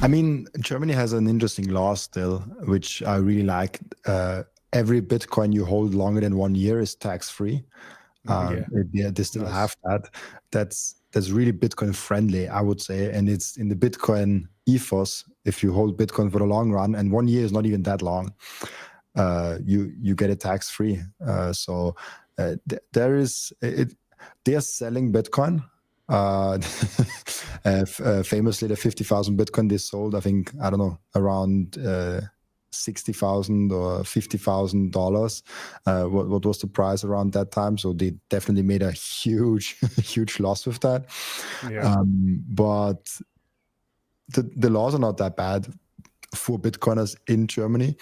I mean, Germany has an interesting law still, which I really like. Every Bitcoin you hold longer than 1 year is tax-free. Yeah, They still nice. have that. That's really Bitcoin friendly, I would say, and it's in the Bitcoin ethos. If you hold Bitcoin for the long run, and 1 year is not even that long, you get it tax-free. There is it. They are selling Bitcoin. Famously, the 50,000 Bitcoin they sold, I think, I don't know, around 60,000 or $50,000. What was the price around that time? So they definitely made a huge, huge loss with that. Yeah. But the laws are not that bad for Bitcoiners in Germany,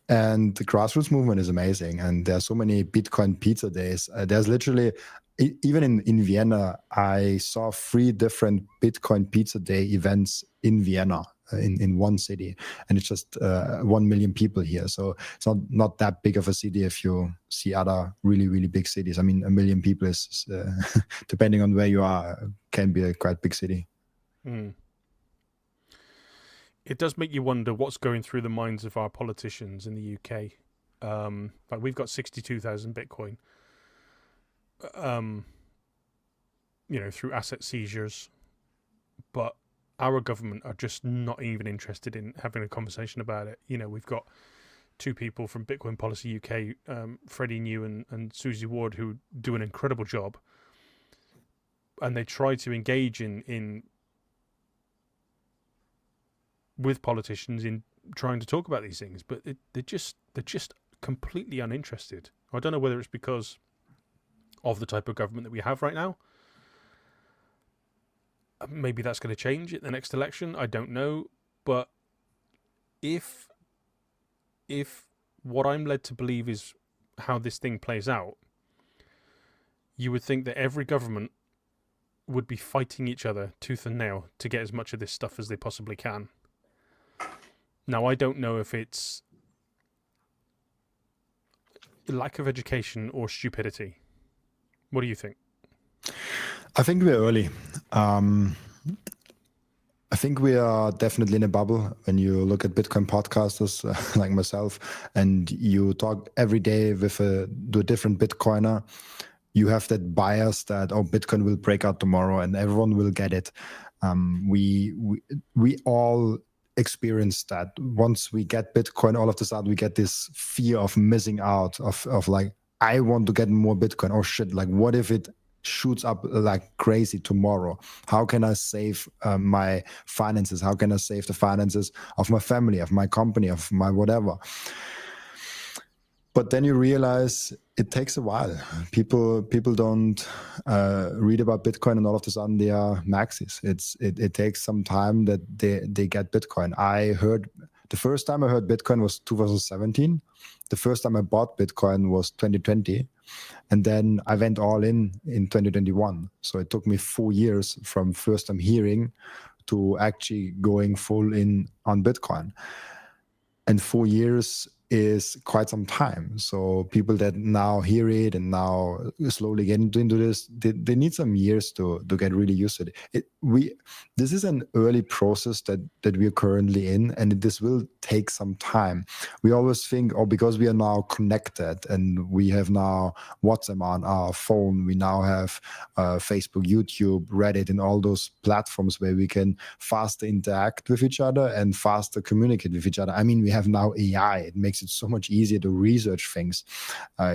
and the grassroots movement is amazing. And there are so many Bitcoin pizza days. There's literally, even in Vienna, I saw 3 different Bitcoin pizza day events in Vienna. In one city, and it's just 1 million people here, so it's not that big of a city if you see other really, really big cities. I mean, 1 million people is depending on where you are, can be a quite big city. It does make you wonder what's going through the minds of our politicians in the UK. Like we've got 62,000 Bitcoin, through asset seizures, but our government are just not even interested in having a conversation about it. We've got 2 people from Bitcoin Policy UK, Freddie New and Susie Ward, who do an incredible job, and they try to engage in with politicians in trying to talk about these things, but they're just completely uninterested. I don't know whether it's because of the type of government that we have right now. Maybe that's going to change at the next election. I don't know, but if what I'm led to believe is how this thing plays out, you would think that every government would be fighting each other tooth and nail to get as much of this stuff as they possibly can. Now, I don't know if it's lack of education or stupidity. What do you think? I think we're early. I think we are definitely in a bubble when you look at Bitcoin podcasters like myself, and you talk every day with a different Bitcoiner. You have that bias that, oh, Bitcoin will break out tomorrow and everyone will get it. We all experience that. Once we get Bitcoin, all of a sudden we get this fear of missing out, of like, I want to get more Bitcoin. Oh shit, like what if it shoots up like crazy tomorrow? How can I save my finances? How can I save the finances of my family, of my company, of my whatever? But then you realize it takes a while. People don't read about Bitcoin, and all of a sudden they are maxis. It takes some time that they get Bitcoin. The first time I heard Bitcoin was 2017. The first time I bought Bitcoin was 2020. And then I went all in 2021. So it took me 4 years from first time hearing to actually going full in on Bitcoin. And 4 years is quite some time. So people that now hear it and now slowly get into this, they need some years to get really used to it. This is an early process that we are currently in, and this will take some time. We always think, oh, because we are now connected and we have now WhatsApp on our phone, we now have Facebook, YouTube, Reddit, and all those platforms where we can faster interact with each other and faster communicate with each other. I mean, we have now AI. It makes it so much easier to research things.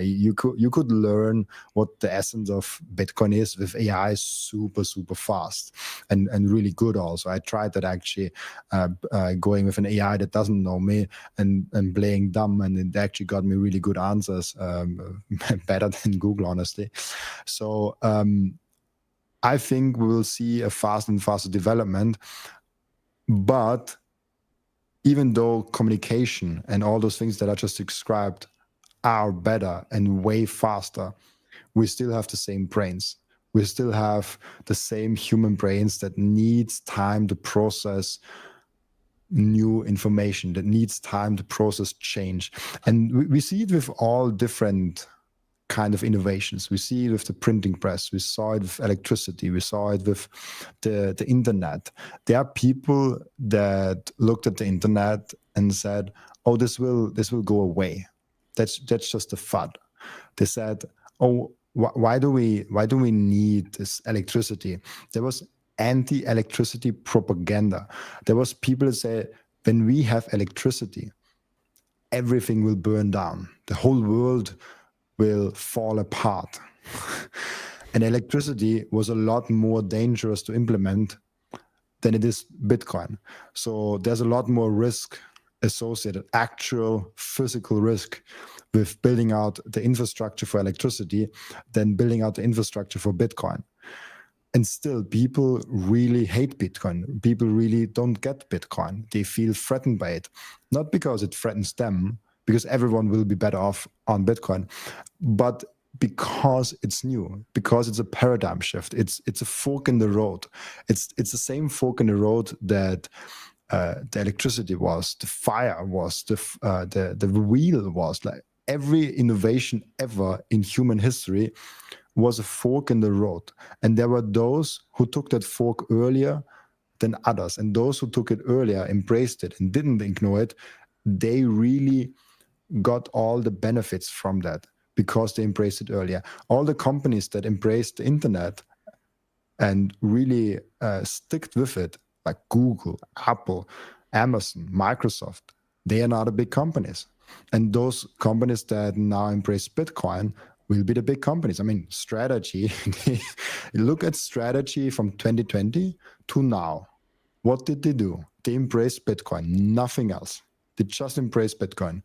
You could learn what the essence of Bitcoin is with AI super, super fast and really good also. I tried that actually, going with an AI that doesn't know me and playing dumb, and it actually got me really good answers, better than Google, honestly. So I think we will see a fast and faster development, but even though communication and all those things that I just described are better and way faster, we still have the same brains. We still have the same human brains that needs time to process new information, that needs time to process change. And we see it with all different kind of innovations. We see it with the printing press. We saw it with electricity. We saw it with the internet. There are people that looked at the internet and said, "Oh, this will go away. That's just a fad." They said, "Oh, why do we need this electricity?" There was anti-electricity propaganda. There was people that say, when we have electricity, everything will burn down. The whole world will fall apart. And electricity was a lot more dangerous to implement than it is Bitcoin. So there's a lot more risk associated, actual physical risk, with building out the infrastructure for electricity than building out the infrastructure for Bitcoin. And still, people really hate Bitcoin. People really don't get Bitcoin. They feel threatened by it. Not because it threatens them, because everyone will be better off on Bitcoin, but because it's new, because it's a paradigm shift. It's a fork in the road. It's the same fork in the road that the electricity was, the fire was, the wheel was. Like every innovation ever in human history was a fork in the road. And there were those who took that fork earlier than others. And those who took it earlier, embraced it, and didn't ignore it, they really got all the benefits from that because they embraced it earlier. All the companies that embraced the internet and really sticked with it, like Google, Apple, Amazon, Microsoft, they are now the big companies. And those companies that now embrace Bitcoin will be the big companies. I mean, Strategy, look at Strategy from 2020 to now. What did they do? They embraced Bitcoin, nothing else. They just embraced Bitcoin.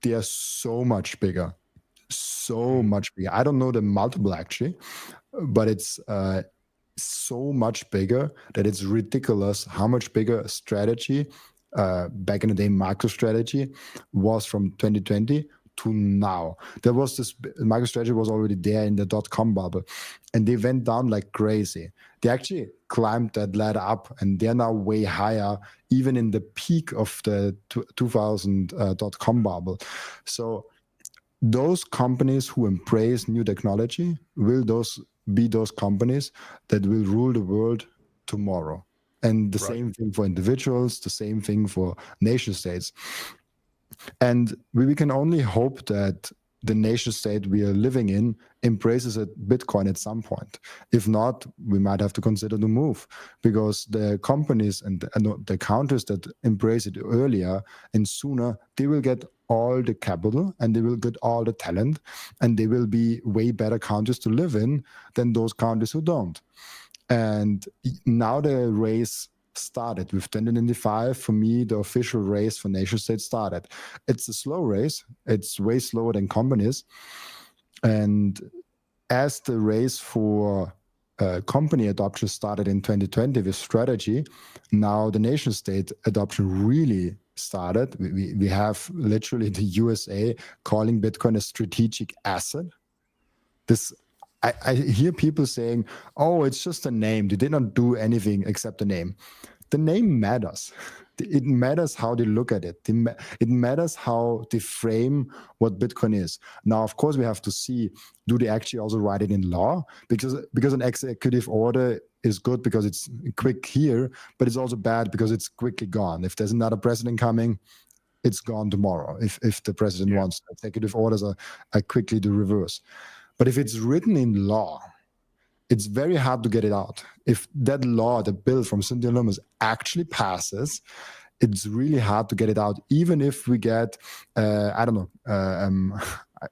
They are so much bigger, so much bigger. I don't know the multiple actually, but it's so much bigger that it's ridiculous how much bigger Strategy, back in the day, MicroStrategy, was from 2020 to now. There was this, MicroStrategy was already there in the .com bubble, and they went down like crazy. They actually climbed that ladder up, and they're now way higher, even in the peak of the 2000 .com bubble. So those companies who embrace new technology will be those companies that will rule the world tomorrow. And the same thing for individuals, the same thing for nation states. And we can only hope that the nation state we are living in embraces Bitcoin at some point. If not, we might have to consider the move, because the companies and the countries that embrace it earlier and sooner, they will get all the capital and they will get all the talent, and they will be way better countries to live in than those countries who don't. And now the race started with 2025. For me, the official race for nation states started. It's a slow race. It's way slower than companies. And as the race for company adoption started in 2020 with Strategy, now the nation state adoption really started. We have literally the USA calling Bitcoin a strategic asset. This, I hear people saying, "Oh, it's just a name. They did not do anything except the name." The name matters. It matters how they look at it. It matters how they frame what Bitcoin is. Now, of course, we have to see, do they actually also write it in law? Because an executive order is good because it's quick here, but it's also bad because it's quickly gone. If there's another president coming, it's gone tomorrow. If the president wants, executive orders are quickly the reverse. But if it's written in law, it's very hard to get it out. If that law, the bill from Cynthia Lummis actually passes, it's really hard to get it out. Even if we get, I don't know,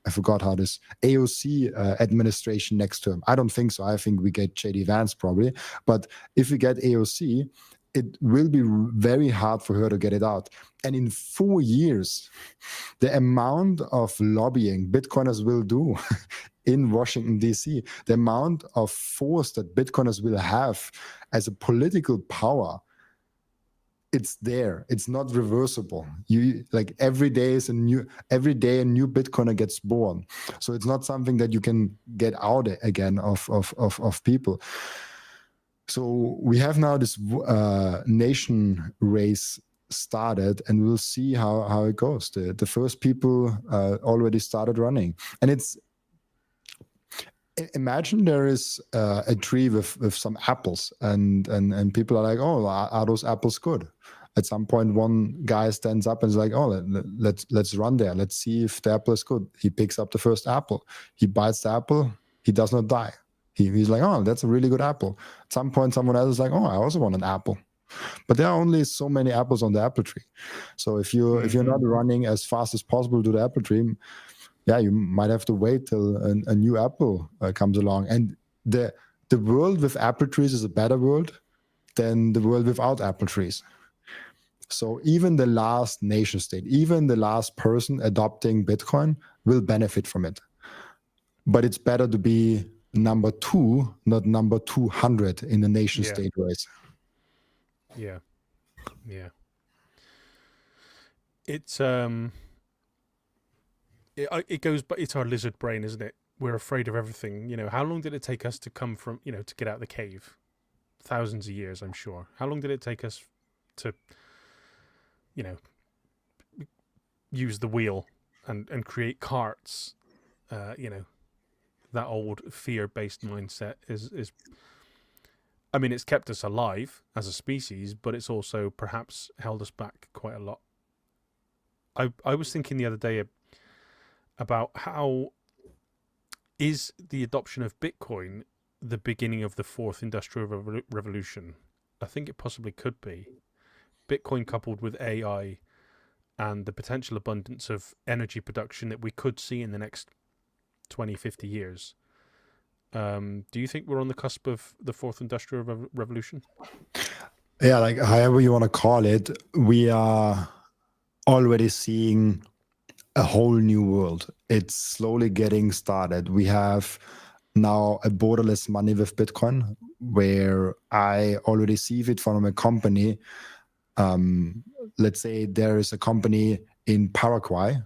I forgot how this AOC administration next term. I don't think so. I think we get JD Vance probably. But if we get AOC, it will be very hard for her to get it out. And in 4 years, the amount of lobbying Bitcoiners will do in Washington, D.C., the amount of force that Bitcoiners will have as a political power, it's there. It's not reversible. Like every day a new Bitcoiner gets born. So it's not something that you can get out again of people. So we have now this nation race started, and we'll see how it goes. The first people already started running, and it's Imagine there is a tree with some apples, and people are like, oh, are those apples good? At some point, one guy stands up and is like, oh, let's run there. Let's see if the apple is good. He picks up the first apple. He bites the apple. He does not die. He's like, oh, that's a really good apple. At some point, someone else is like, oh, I also want an apple. But there are only so many apples on the apple tree. So if you're not running as fast as possible to the apple tree, yeah, you might have to wait till a new apple comes along. And the world with apple trees is a better world than the world without apple trees. So even the last nation state, even the last person adopting Bitcoin will benefit from it. But it's better to be number 2, not number 200 in the nation state race. Yeah. It's it goes, but it's our lizard brain, isn't it? We're afraid of everything. How long did it take us to come from, to get out of the cave? Thousands of years, I'm sure. How long did it take us to, use the wheel and create carts? That old fear-based mindset is. I mean, it's kept us alive as a species, but it's also perhaps held us back quite a lot. I was thinking the other day about how is the adoption of Bitcoin the beginning of the fourth industrial revolution? I think it possibly could be. Bitcoin coupled with AI and the potential abundance of energy production that we could see in the next 20, 50 years. Do you think we're on the cusp of the fourth industrial revolution? Yeah, like however you want to call it, we are already seeing a whole new world. It's slowly getting started. We have now a borderless money with Bitcoin, where I already see it from a company. Let's say there is a company in Paraguay.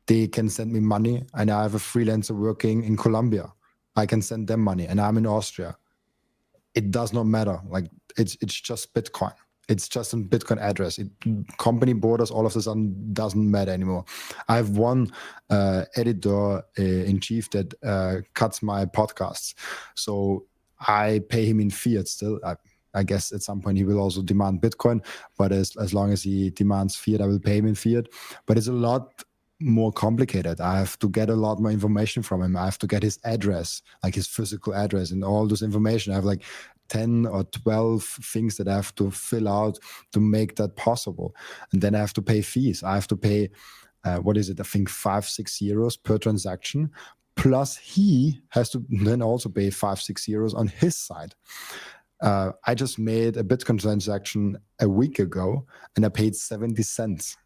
They can send me money, and I have a freelancer working in Colombia. I can send them money, and I'm in Austria. It does not matter. Like it's just Bitcoin. It's just a Bitcoin address. Company borders all of a sudden doesn't matter anymore. I have one editor in chief that cuts my podcasts, so I pay him in fiat still. I guess at some point he will also demand Bitcoin, but as long as he demands fiat, I will pay him in fiat. But it's a lot more complicated. I have to get a lot more information from him. I have to get his address, like his physical address, and all this information. I have like 10 or 12 things that I have to fill out to make that possible. And then I have to pay fees. I have to pay, what is it? I think 5-6 euros per transaction. Plus he has to then also pay 5-6 euros on his side. I just made a Bitcoin transaction a week ago and I paid 70 cents.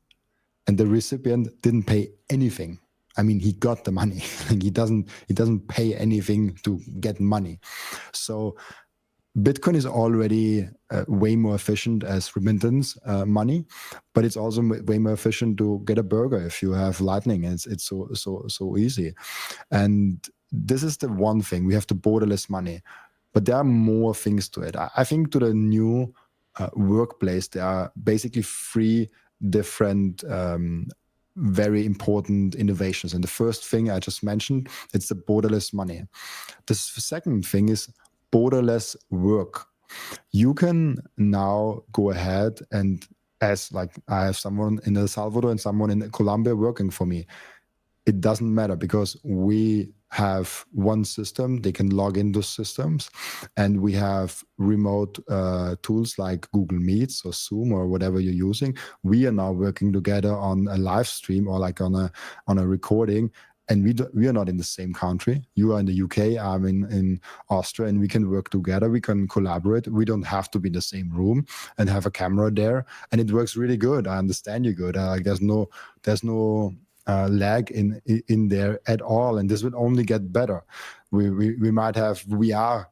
And the recipient didn't pay anything. I mean, he got the money. Like he doesn't pay anything to get money. So Bitcoin is already way more efficient as remittance money, but it's also way more efficient to get a burger if you have Lightning. It's so easy. And this is the one thing. We have the borderless money, but there are more things to it. I think to the new workplace, there are basically 3 different very important innovations. And the first thing I just mentioned, it's the borderless money. The second thing is borderless work. You can now go ahead and, as like I have someone in El Salvador and someone in Colombia working for me, it doesn't matter because we have one system. They can log into systems, and we have remote tools like Google Meets or Zoom or whatever you're using. We are now working together on a live stream or like on a recording, and we are not in the same country. You are in the UK, I'm in Austria, and we can work together. We can collaborate. We don't have to be in the same room and have a camera there, and it works really good. I understand you good. Like there's no lag in there at all, and this will only get better. We might have VR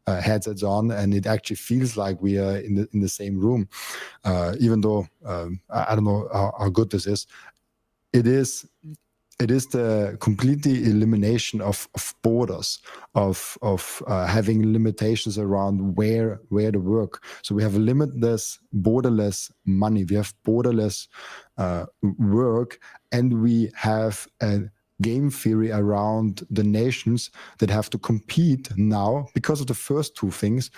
headsets on, and it actually feels like we are in the same room, even though I don't know how good this is. It is the completely elimination of borders, of having limitations around where to work. So we have limitless, borderless money. We have borderless work, and we have a game theory around the nations that have to compete now because of the first two things.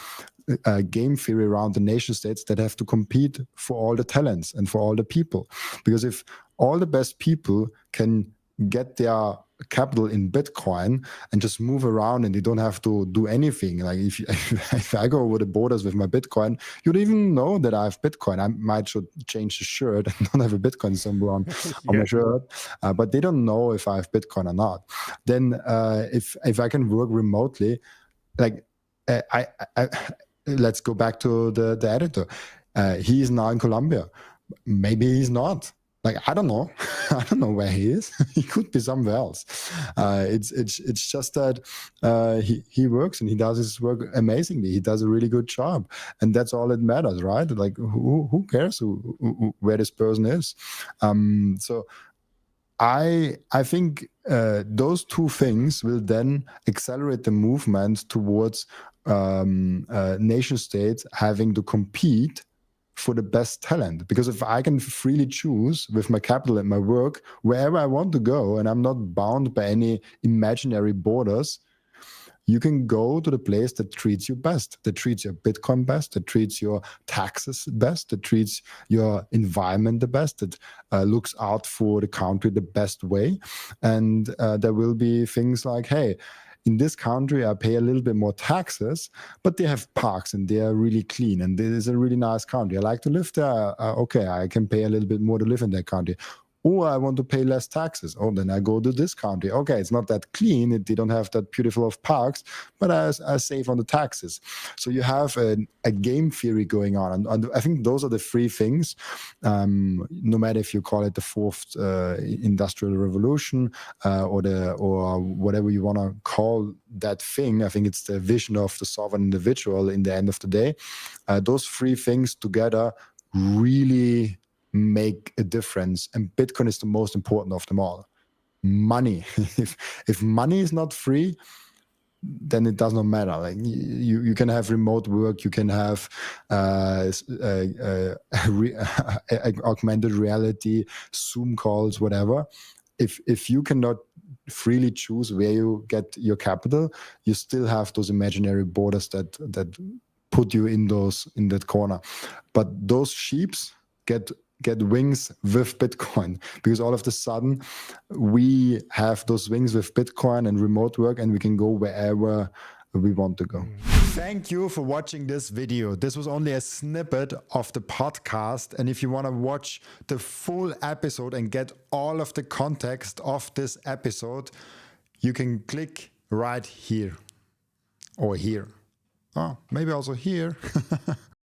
Game theory around the nation states that have to compete for all the talents and for all the people. Because if all the best people can get their capital in Bitcoin and just move around and they don't have to do anything, like if I go over the borders with my Bitcoin, you don't even know that I have Bitcoin. I might should change the shirt and don't have a Bitcoin symbol on my shirt, but they don't know if I have Bitcoin or not. Then if I can work remotely, like I let's go back to the editor. He is now in Colombia. Maybe he's not. Like, I don't know. I don't know where he is. He could be somewhere else. It's just that he works and he does his work amazingly. He does a really good job, and that's all that matters, right? Like, who cares where this person is? So I think those two things will then accelerate the movement towards nation states having to compete for the best talent. Because if I can freely choose with my capital and my work wherever I want to go, and I'm not bound by any imaginary borders, you can go to the place that treats you best, that treats your Bitcoin best, that treats your taxes best, that treats your environment the best, that looks out for the country the best way. And there will be things like, hey, in this country, I pay a little bit more taxes, but they have parks and they are really clean and it is a really nice country. I like to live there. Okay, I can pay a little bit more to live in that country. Or I want to pay less taxes. Oh, then I go to this country. Okay, it's not that clean. They don't have that beautiful of parks, but I save on the taxes. So you have a game theory going on. And I think those are the three things, no matter if you call it the fourth industrial revolution or whatever you want to call that thing. I think it's the vision of the sovereign individual in the end of the day. Those three things together really make a difference, and Bitcoin is the most important of them all. Money. if money is not free, then it does not matter. Like you can have remote work, you can have augmented reality, Zoom calls, whatever. If you cannot freely choose where you get your capital, you still have those imaginary borders that put you in that corner. But those sheeps get wings with Bitcoin, because all of a sudden we have those wings with Bitcoin and remote work, and we can go wherever we want to go. Thank you for watching this video. This was only a snippet of the podcast, and if you want to watch the full episode and get all of the context of this episode, you can click right here or here. Oh, maybe also here.